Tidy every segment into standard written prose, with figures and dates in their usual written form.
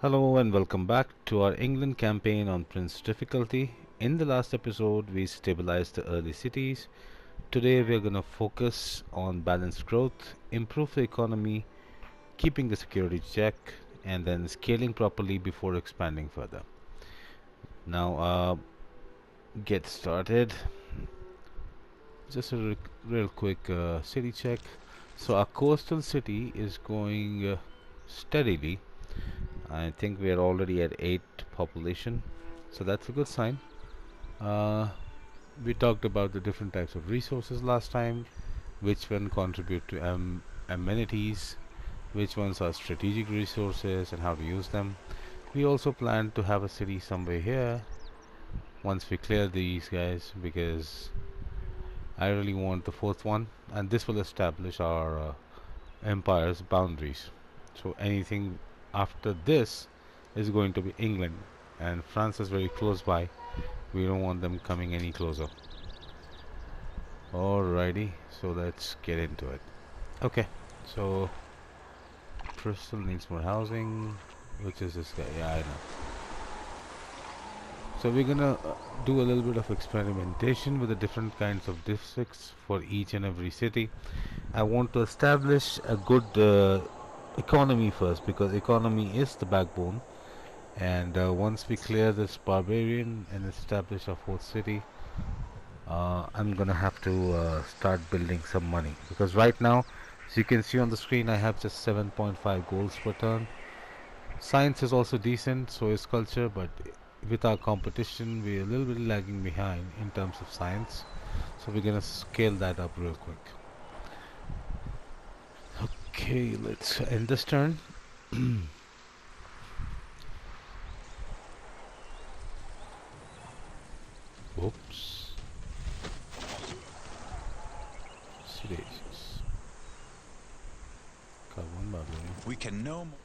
Hello and welcome back to our England campaign on Prince difficulty. In the last episode, we stabilized the early cities. Today, we're going to focus on balanced growth, improve the economy, keeping the security check, and then scaling properly before expanding further. Now, get started. Just a real quick city check. So, our coastal city is going steadily. I think we are already at 8 population, so that's a good sign. Uh, we talked about the different types of resources last time, which one contribute to amenities, which ones are strategic resources, and how to use them. We also plan to have a city somewhere here once we clear these guys because I really want the fourth one, and this will establish our empire's boundaries. So anything after this is going to be England, and France is very close by. We don't want them coming any closer. Alrighty, so let's get into it. Okay, so Bristol needs more housing. Which is this guy? Yeah, I know. So we're gonna do a little bit of experimentation with the different kinds of districts for each and every city. I want to establish a good economy first because economy is the backbone. And once we clear this barbarian and establish our fourth city, I'm gonna have to start building some money because right now, as you can see on the screen, I have just 7.5 goals per turn. Science is also decent, so is culture, but with our competition, we're a little bit lagging behind in terms of science. So we're gonna scale that up real quick. Okay, let's end this turn. Whoops. Sedacious. Got one barbarian. We can no more.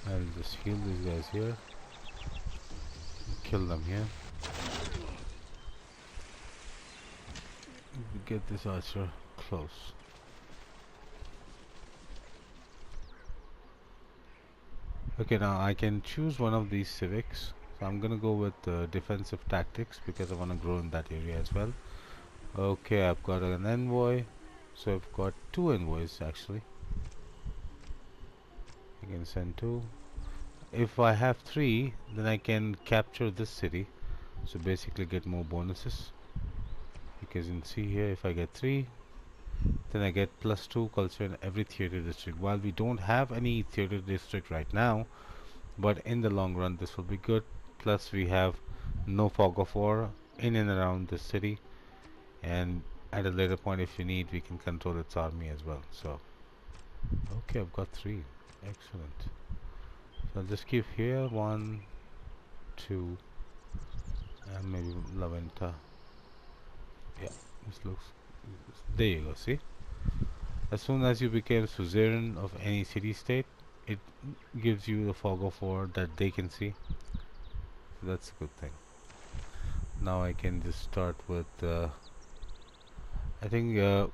I'll just heal these guys here. Kill them here. Get this archer close. Okay, now I can choose one of these civics. So I'm gonna go with defensive tactics because I want to grow in that area as well. Okay, I've got an envoy. So I've got two envoys actually. I can send two. If I have three, then I can capture this city. So basically get more bonuses. Because you can see here, if I get three, then I get +2 culture in every theater district. While we don't have any theater district right now, but in the long run this will be good. Plus we have no fog of war in and around the city, and at a later point if we need we can control its army as well. So okay, I've got three. Excellent. So I'll just keep here 1, 2, and maybe Laventa. Yeah, this looks, there you go, see? As soon as you became suzerain of any city-state, it gives you the fog of war that they can see. So that's a good thing. Now I can just start with, I think the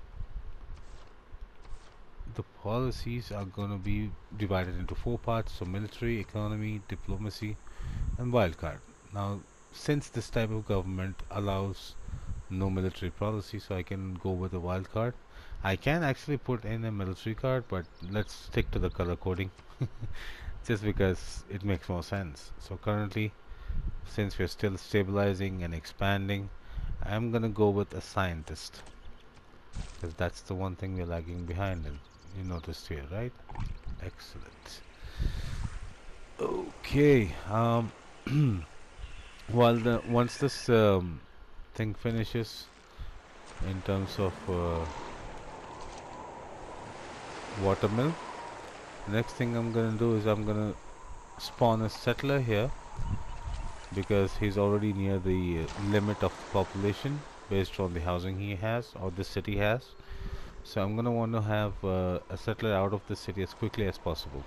policies are going to be divided into 4 parts. So military, economy, diplomacy, and wildcard. Now, since this type of government allows no military policy, so I can go with a wild card. I can actually put in a military card, but let's stick to the color coding just because it makes more sense. So currently, since we're still stabilizing and expanding, I'm gonna go with a scientist because that's the one thing we're lagging behind in. You noticed here, right? Excellent. Okay. Once this thing finishes in terms of watermill, the next thing I'm gonna do is I'm gonna spawn a settler here because he's already near the limit of population based on the housing he has or the city has. So I'm gonna want to have a settler out of the city as quickly as possible,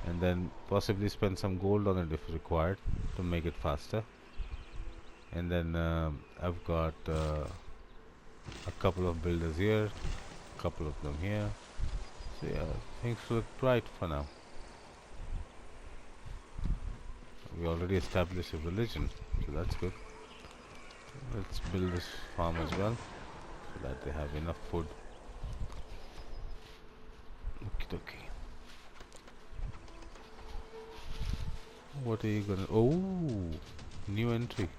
and then possibly spend some gold on it if required to make it faster. And then I've got a couple of builders here, a couple of them here, So yeah, things look bright for now. We already established a religion, so that's good. Let's build this farm as well, so that they have enough food. Okie dokie. What are you gonna... Oh! New entry.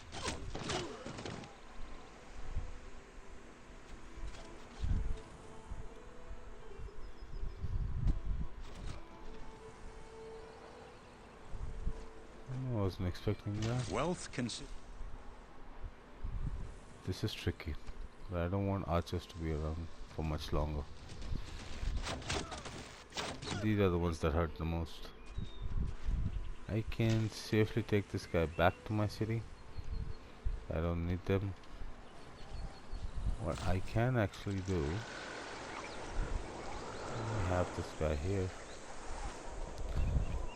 I wasn't expecting that. Wealth can... This is tricky, but I don't want archers to be around for much longer. These are the ones that hurt the most. I can safely take this guy back to my city. I don't need them. What I can actually do, I have this guy here.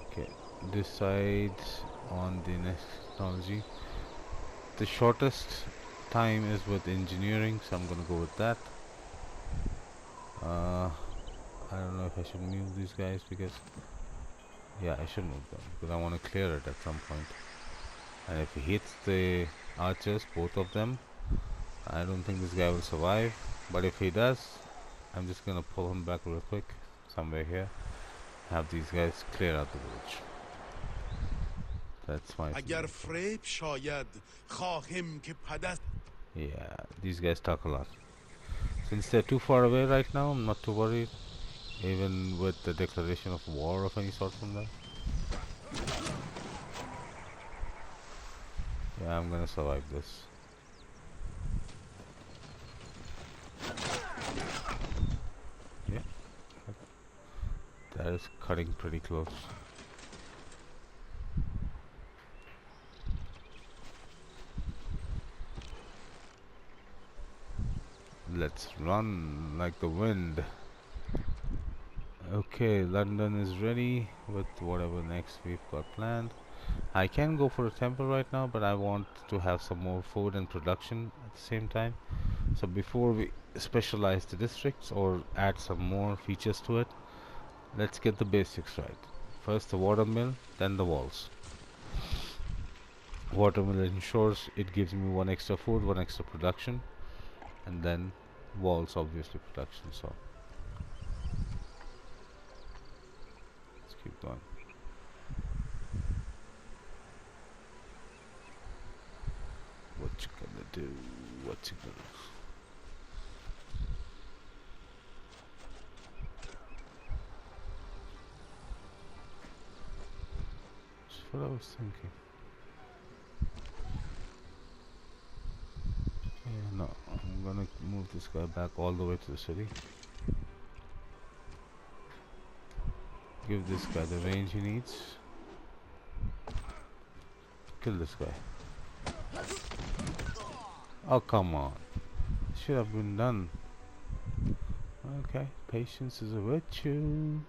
Okay, decide on the next technology. The shortest time is with engineering, so I'm gonna go with that. I don't know if I should move these guys because... Yeah, I should move them because I want to clear it at some point. And if he hits the archers, both of them, I don't think this guy will survive. But if he does, I'm just gonna pull him back real quick, somewhere here. Have these guys clear out the village. That's my solution. Yeah, these guys talk a lot. Since they're too far away right now, I'm not too worried. Even with the declaration of war of any sort from them. Yeah, I'm gonna survive this. Yeah, that is cutting pretty close. Let's run like the wind. Okay, London is ready with whatever next we've got planned. I can go for a temple right now, but I want to have some more food and production at the same time. So before we specialize the districts or add some more features to it, let's get the basics right. First the water mill, then the walls. Water mill ensures it gives me one extra food, one extra production, and then walls obviously production. So let's keep going. What you gonna do? What you gonna do? That's what I was thinking. Yeah, no, I'm gonna move this guy back all the way to the city. Give this guy the range he needs. Kill this guy. Oh, come on. Should have been done. Okay, patience is a virtue.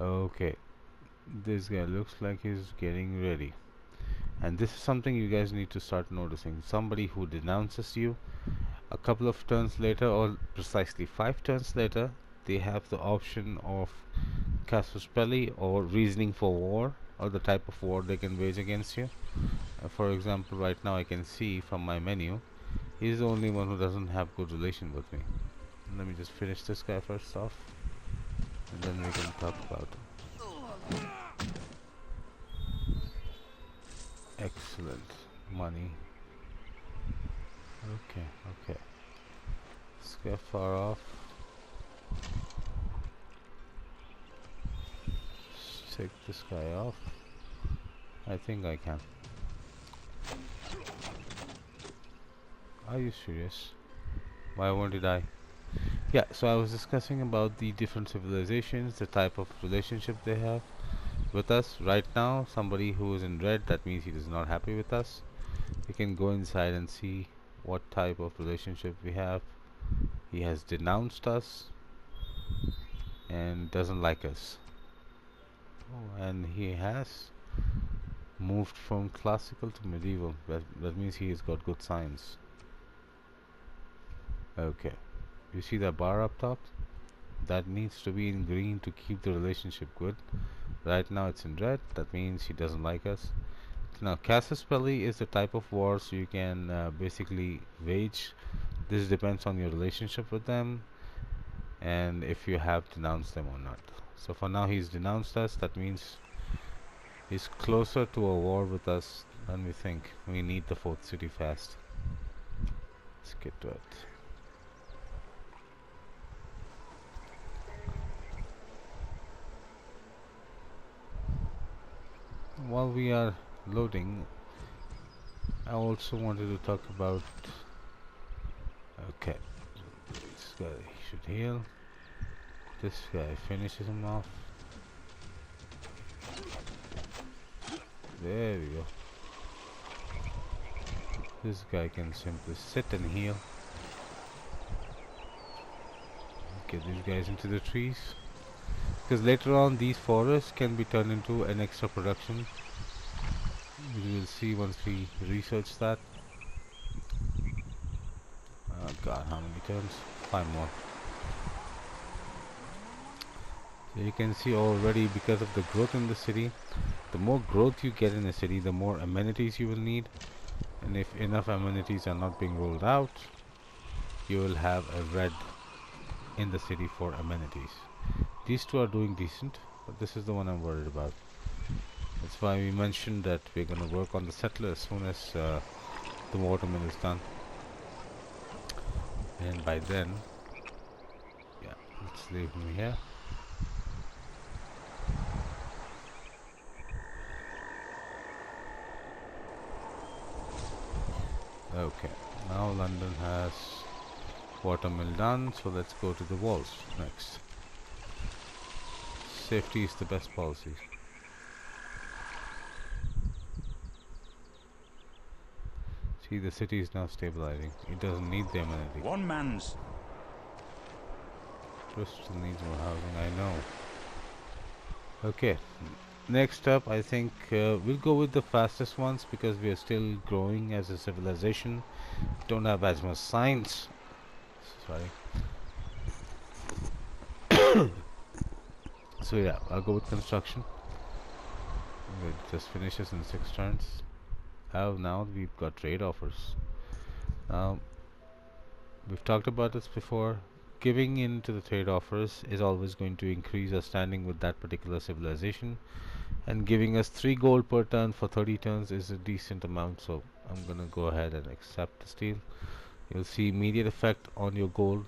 Okay, this guy looks like he's getting ready. And this is something you guys need to start noticing. Somebody who denounces you, a couple of turns later, or precisely 5 turns later, they have the option of casus belli or reasoning for war, or the type of war they can wage against you. For example, right now I can see from my menu, he's the only one who doesn't have good relation with me. Let me just finish this guy first off, and then we can talk about it. Excellent. Money. Okay, okay. Let's get far off. Let's take this guy off. I think I can. Are you serious? Why won't he die? Yeah, so I was discussing about the different civilizations, the type of relationship they have with us. Right now, somebody who is in red, that means he is not happy with us. We can go inside and see what type of relationship we have. He has denounced us and doesn't like us. Oh, and he has moved from classical to medieval. That means he has got good science. Okay, you see that bar up top? That needs to be in green to keep the relationship good. Right now it's in red. That means he doesn't like us. Now, casus belli is the type of wars you can basically wage. This depends on your relationship with them and if you have denounced them or not. So for now he's denounced us. That means he's closer to a war with us than we think. We need the fourth city fast. Let's get to it. While we are loading, I also wanted to talk about. Okay, this guy should heal. This guy finishes him off. There we go. This guy can simply sit and heal. Get these guys into the trees. Because later on these forests can be turned into an extra production. We will see once we research that. Oh god, how many turns? 5 more. So you can see already, because of the growth in the city, the more growth you get in a city, the more amenities you will need. And if enough amenities are not being rolled out, you will have a red in the city for amenities. These two are doing decent, but this is the one I'm worried about. That's why we mentioned that we're going to work on the settler as soon as the watermill is done. And by then, yeah, let's leave him here. Okay, now London has watermill done, so let's go to the walls next. Safety is the best policy. See, the city is now stabilizing. It doesn't need the amenity. One man's. Bristol needs more housing, I know. Okay, next up, I think we'll go with the fastest ones because we are still growing as a civilization. Don't have as much science. Sorry. So yeah, I'll go with construction. It just finishes in 6 turns. Oh, now we've got trade offers. We've talked about this before. Giving in to the trade offers is always going to increase our standing with that particular civilization, and giving us 3 gold per turn for 30 turns is a decent amount, so I'm gonna go ahead and accept the deal. You'll see immediate effect on your gold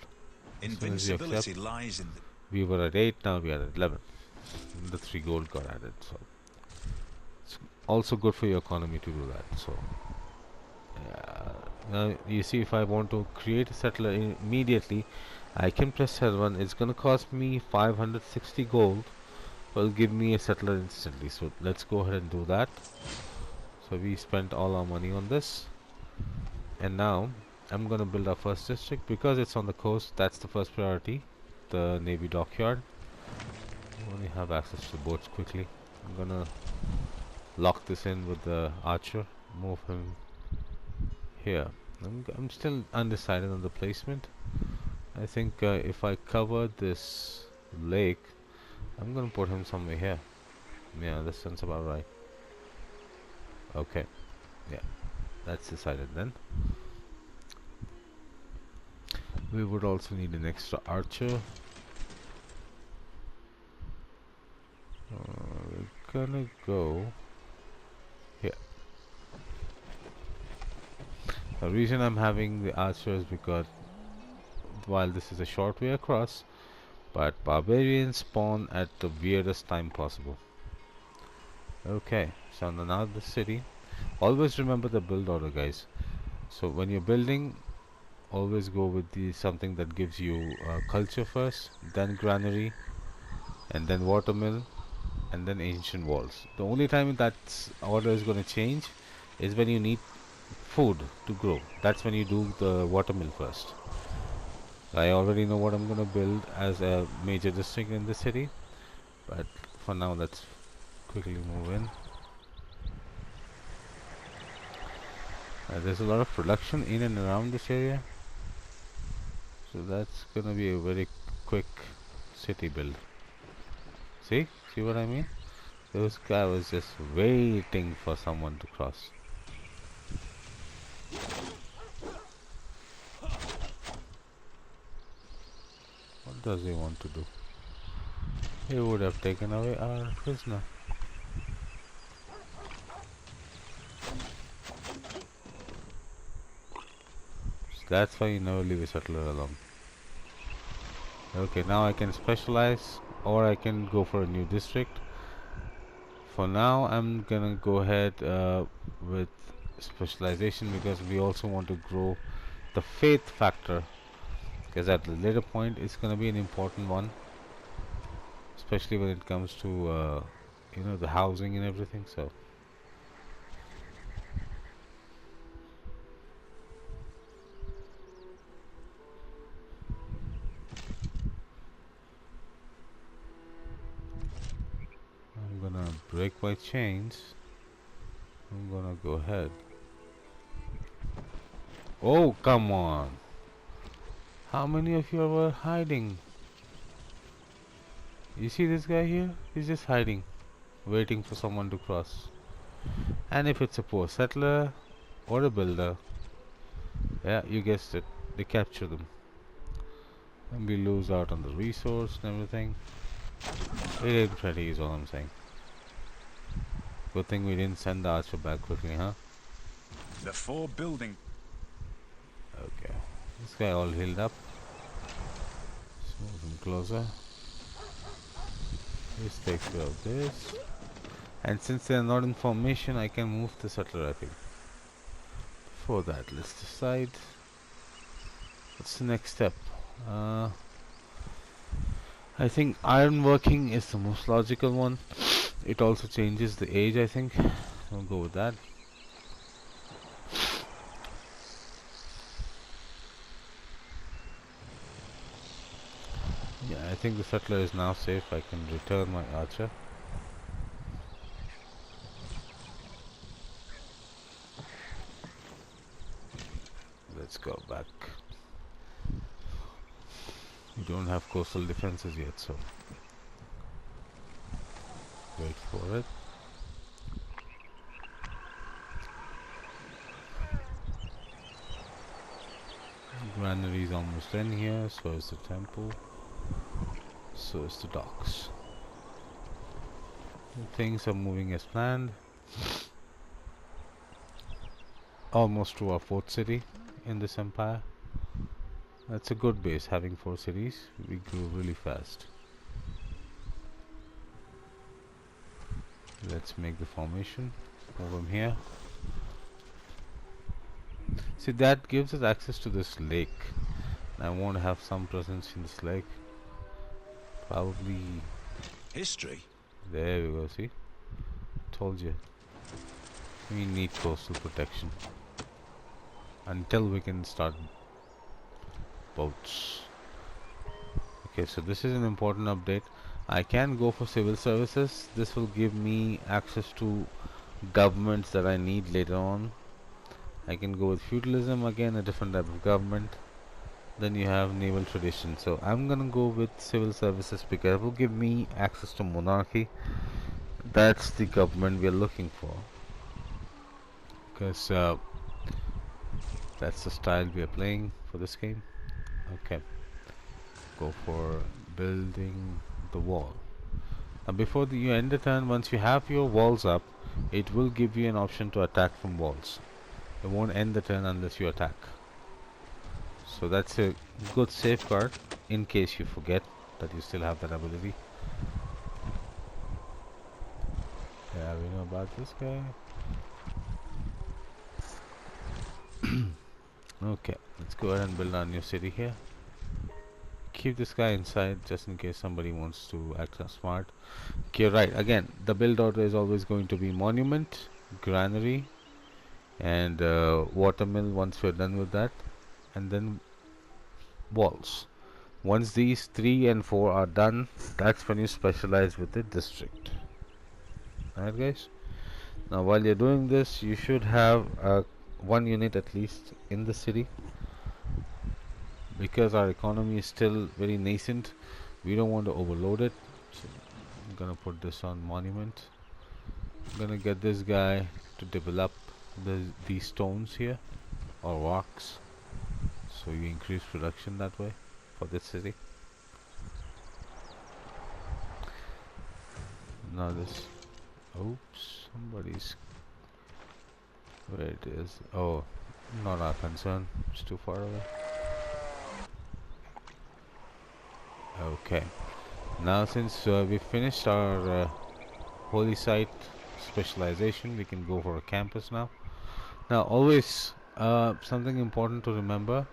as soon as you accept. Invincibility lies in the. We were at 8, now we are at 11. The 3 gold got added, so it's also good for your economy to do that. So now you see, if I want to create a settler immediately, I can press L1. It's gonna cost me 560 gold, will give me a settler instantly. So let's go ahead and do that. So we spent all our money on this, and now I'm gonna build our first district because it's on the coast. That's the first priority, the Navy dockyard. We only have access to boats quickly. I'm gonna lock this in with the archer, move him here. I'm still undecided on the placement. I think if I cover this lake, I'm gonna put him somewhere here. Yeah, that sounds about right. Okay, yeah, that's decided then. We would also need an extra archer. We're gonna go here. The reason I'm having the archer is because while this is a short way across, but barbarians spawn at the weirdest time possible. Okay, so now the city. Always remember the build order, guys. So when you're building, always go with the something that gives you culture first, then granary, and then watermill, and then ancient walls. The only time that order is going to change is when you need food to grow. That's when you do the watermill first. I already know what I'm going to build as a major district in the city, but for now let's quickly move in. There's a lot of production in and around this area, so that's going to be a very quick city build. See what I mean? This guy was just waiting for someone to cross. What does he want to do? He would have taken away our prisoner. That's why you never leave a settler alone. Okay, now I can specialize, or I can go for a new district. For now, I'm gonna go ahead with specialization because we also want to grow the faith factor, because at the later point it's gonna be an important one, especially when it comes to the housing and everything. So I'm gonna break my chains. I'm gonna go ahead. Oh, come on! How many of you were hiding? You see this guy here? He's just hiding, waiting for someone to cross. And if it's a poor settler or a builder, yeah, you guessed it, they capture them. And we lose out on the resource and everything. It ain't pretty is all I'm saying. Good thing we didn't send the archer back quickly, huh? The four building. Okay. This guy all healed up. Let's move him closer. This takes care of this. And since they are not in formation, I can move the settler, I think. For that, let's decide. What's the next step? I think ironworking is the most logical one. It also changes the age, I think. I'll go with that. Yeah, I think the settler is now safe. I can return my archer. Let's go back. We don't have coastal defenses yet, so wait for it. Granary is almost in here, so is the temple, so is the docks. Things are moving as planned. Almost to our fourth city in this empire. That's a good base, having 4 cities. We grew really fast. Let's make the formation over here. See, that gives us access to this lake. I want to have some presence in this lake. Probably History? there we go, see? Told you. We need coastal protection until we can start boats. Okay, so this is an important update. I can go for civil services. This will give me access to governments that I need later on. I can go with feudalism, again a different type of government. Then you have naval tradition. So I'm gonna go with civil services because it will give me access to monarchy. That's the government we are looking for. Because that's the style we are playing for this game. Okay. Go for building the wall. Now before you end the turn, once you have your walls up, it will give you an option to attack from walls. It won't end the turn unless you attack. So that's a good safeguard in case you forget that you still have that ability. Yeah, we know about this guy. Okay, let's go ahead and build our new city here. Keep this guy inside just in case somebody wants to act smart. Okay, right, again, the build order is always going to be monument, granary, and watermill once we're done with that, and then walls. Once these 3 and 4 are done, that's when you specialize with the district. Alright guys, now while you're doing this, you should have 1 unit at least in the city. Because our economy is still very nascent, We don't want to overload it, so I'm gonna put this on monument. I'm gonna get this guy to develop these stones here, or rocks, so you increase production that way for this city. Now this, oops, somebody's, where it is, oh, not our concern, it's too far away. Okay, now since we finished our holy site specialization, we can go for a campus now. Now always something important to remember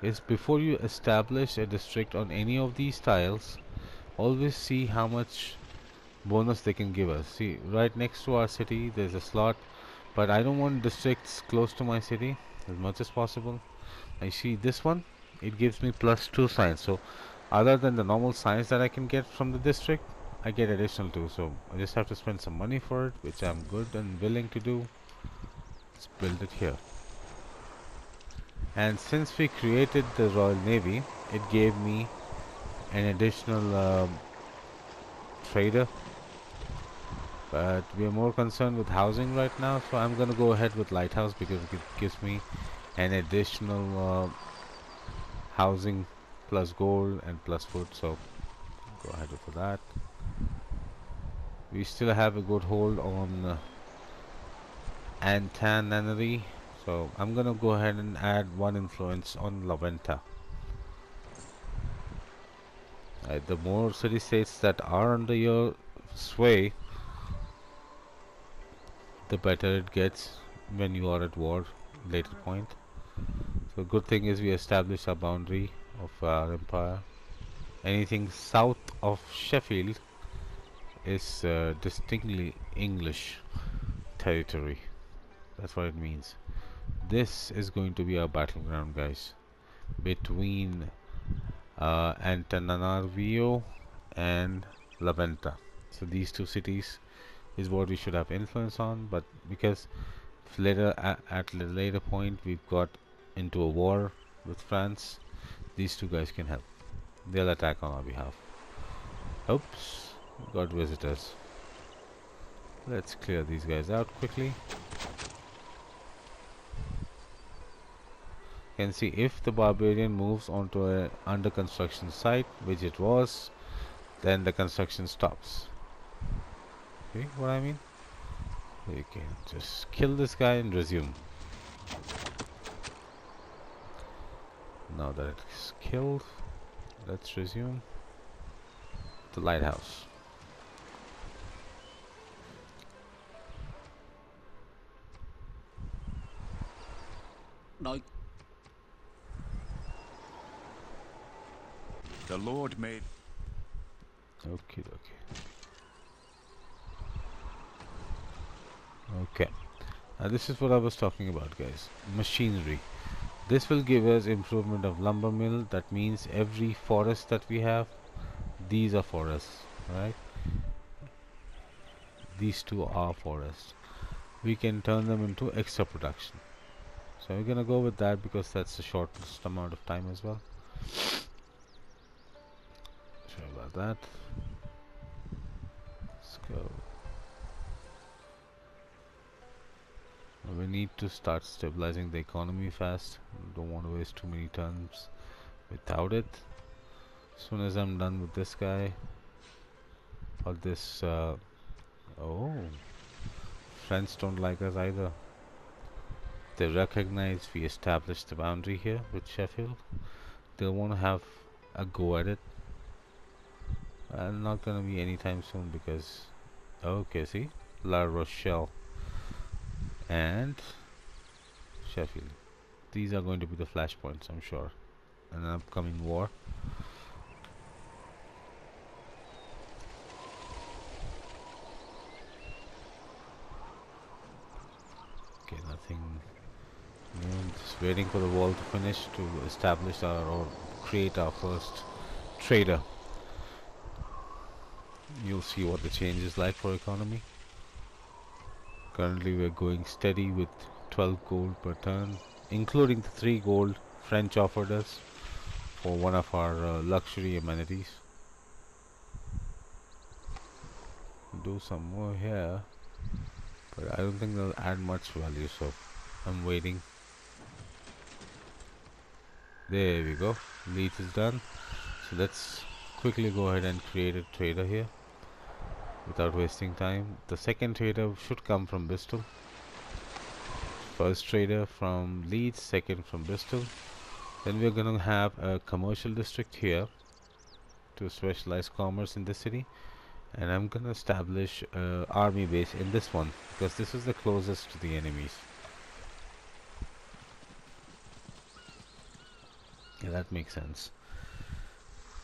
is before you establish a district on any of these tiles, always see how much bonus they can give us. See, right next to our city there's a slot, but I don't want districts close to my city as much as possible. I see this one, it gives me +2 science, so other than the normal science that I can get from the district, I get additional 2, so I just have to spend some money for it, which I'm good and willing to do. Let's build it here. And since we created the Royal Navy, it gave me an additional trader, but we are more concerned with housing right now, so I'm gonna go ahead with lighthouse because it gives me an additional housing plus gold and plus food, so go ahead for that. We still have a good hold on Antan Nunnery, so I'm gonna go ahead and add 1 influence on La Venta. The more city-states that are under your sway, the better it gets when you are at war later point. So good thing is we established our boundary of our empire. Anything south of Sheffield is distinctly English territory. That's what it means. This is going to be our battleground, guys, between Antananarivo and La Venta. So these two cities is what we should have influence on, but because later at a later point we've got into a war with France, these two guys can help. They'll attack on our behalf. Oops, got visitors. Let's clear these guys out quickly. You can see if the barbarian moves onto a under construction site, which it was, then the construction stops. See what I mean? You can just kill this guy and resume. Now that it's killed, let's resume the lighthouse. No. The Lord made. Okay. Okay. Now this is what I was talking about, guys. Machinery. This will give us improvement of lumber mill. That means every forest that we have, these are forests, right? These two are forests. We can turn them into extra production. So we're gonna go with that because that's the shortest amount of time as well. Sorry about that. Let's go. We need to start stabilizing the economy fast. Don't want to waste too many turns without it. As soon as I'm done with this guy, or this, oh, French don't like us either. They recognize we established the boundary here with Sheffield. They'll want to have a go at it. Not gonna be anytime soon because, okay, see, La Rochelle and Sheffield. These are going to be the flashpoints, I'm sure, in an upcoming war. Okay, nothing new. Just waiting for the wall to finish to establish our or create our first trader. You'll see what the change is like for economy. Currently we're going steady with 12 gold per turn, including the 3 gold French offered us for one of our luxury amenities. do some more here, but I don't think they'll add much value, so I'm waiting. There we go. Leads is done. So let's quickly go ahead and create a trader here without wasting time. The second trader should come from Bristol. First trader from Leeds, second from Bristol. Then we're gonna have a commercial district here to specialize commerce in the city, and I'm gonna establish a army base in this one because this is the closest to the enemies. Yeah, that makes sense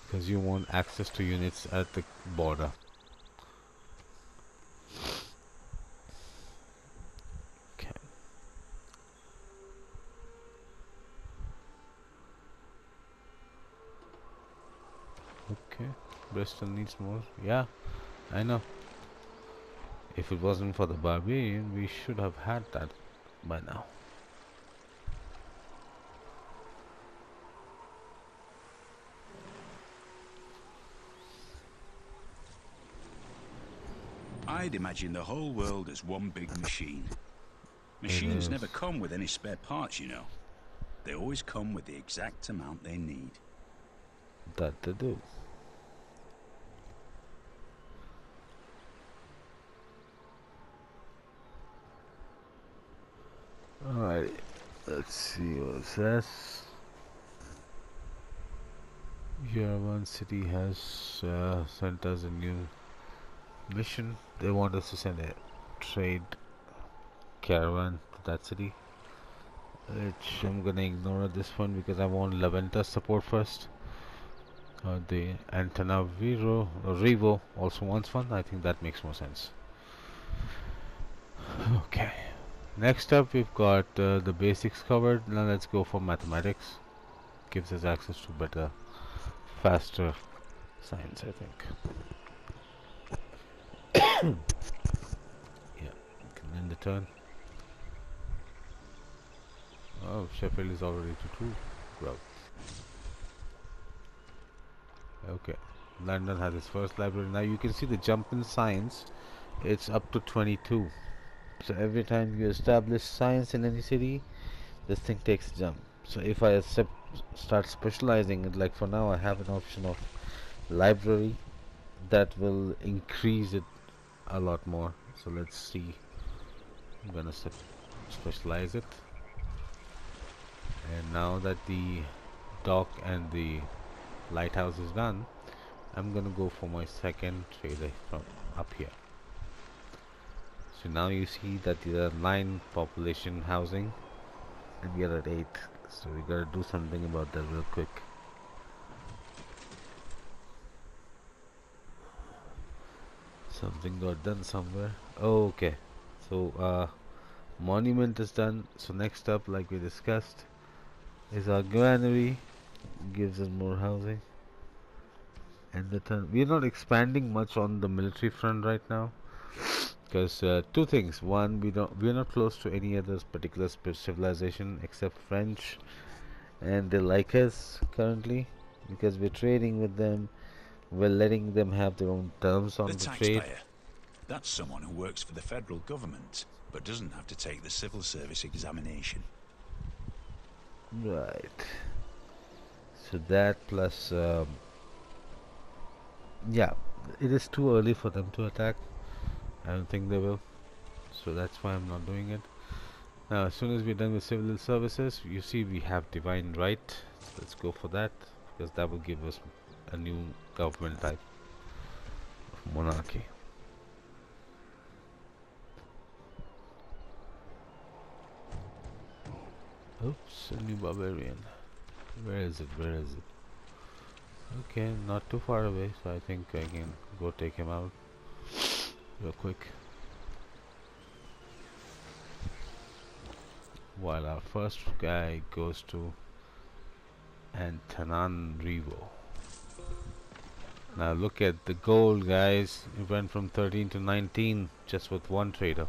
because you want access to units at the border. Okay. Okay. Bristol needs more. Yeah, I know. If it wasn't for the barbarian, we should have had that by now. I'd imagine the whole world as one big machine. It Machines is never come with any spare parts, you know. They always come with the exact amount they need. that to do. Alright, let's see what it says. Yerevan city has sent us a new mission. They want us to send a trade caravan to that city, which I'm gonna ignore at this point because I want Laventa's support first. The Antanaviro or Revo also wants one. I think that makes more sense. Okay. Next up, we've got the basics covered. Now let's go for mathematics. Gives us access to better, faster science, I think. Yeah, we can end the turn. Oh, Sheffield is already to 2 growth. Okay. London has its first library. Now you can see the jump in science. It's up to 22. So every time you establish science in any city, this thing takes a jump. So if I start specializing it, like for now I have an option of library that will increase it a lot more. So let's see. I'm gonna specialize it. And now that the dock and the lighthouse is done, I'm gonna go for my second trader from up here. So now you see that there are 9 population housing and we are at 8. So we gotta do something about that real quick. Something got done somewhere. Oh, okay. So monument is done. So next up, like we discussed, is our granary. Gives us more housing. And the turn. We're not expanding much on the military front right now. Because two things. One, we're not close to any other particular civilization except French, and they like us currently because we're trading with them. We're letting them have their own terms The on the trade. taxpayer. That's someone who works for the federal government, but doesn't have to take the civil service examination. Right. So that plus, yeah, it is too early for them to attack. I don't think they will. So that's why I'm not doing it. Now, as soon as we're done with civil services, you see we have divine right. So let's go for that because that will give us a new government type of monarchy. Oops, a new barbarian. Where is it? Where is it? Okay, not too far away, so I think I can go take him out real quick. While our first guy goes to Antananarivo. Now look at the gold, guys. It went from 13 to 19 just with one trader.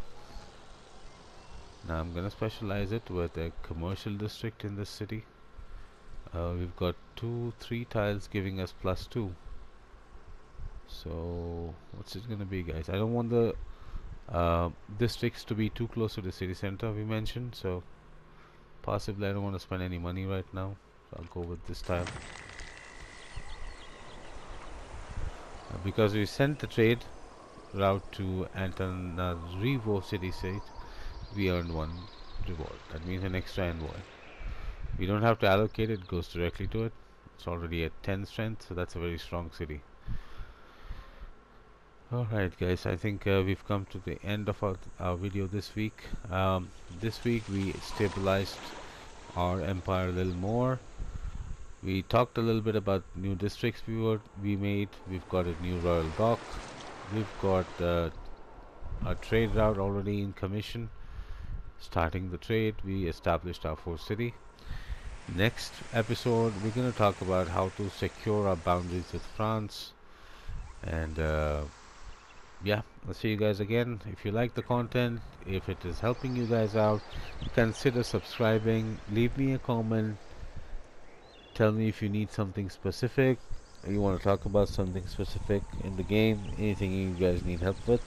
Now I'm gonna specialize it with a commercial district in this city. We've got 3 tiles giving us +2. So what's it gonna be, guys? I don't want the districts to be too close to the city center we mentioned, so possibly I don't want to spend any money right now. So I'll go with this tile. Because we sent the trade route to Antananarivo city state, we earned one reward. That means an extra envoy. We don't have to allocate it, goes directly to it. It's already at 10 strength, so that's a very strong city. Alright guys, I think we've come to the end of our video this week. This week we stabilized our empire a little more. We talked a little bit about new districts we made. We've got a new royal dock. We've got a trade route already in commission. Starting the trade, we established our fourth city. Next episode, we're going to talk about how to secure our boundaries with France. And yeah, I'll see you guys again. If you like the content, if it is helping you guys out, consider subscribing. Leave me a comment. Tell me if you need something specific, or you want to talk about something specific in the game, anything you guys need help with.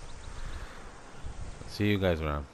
See you guys around.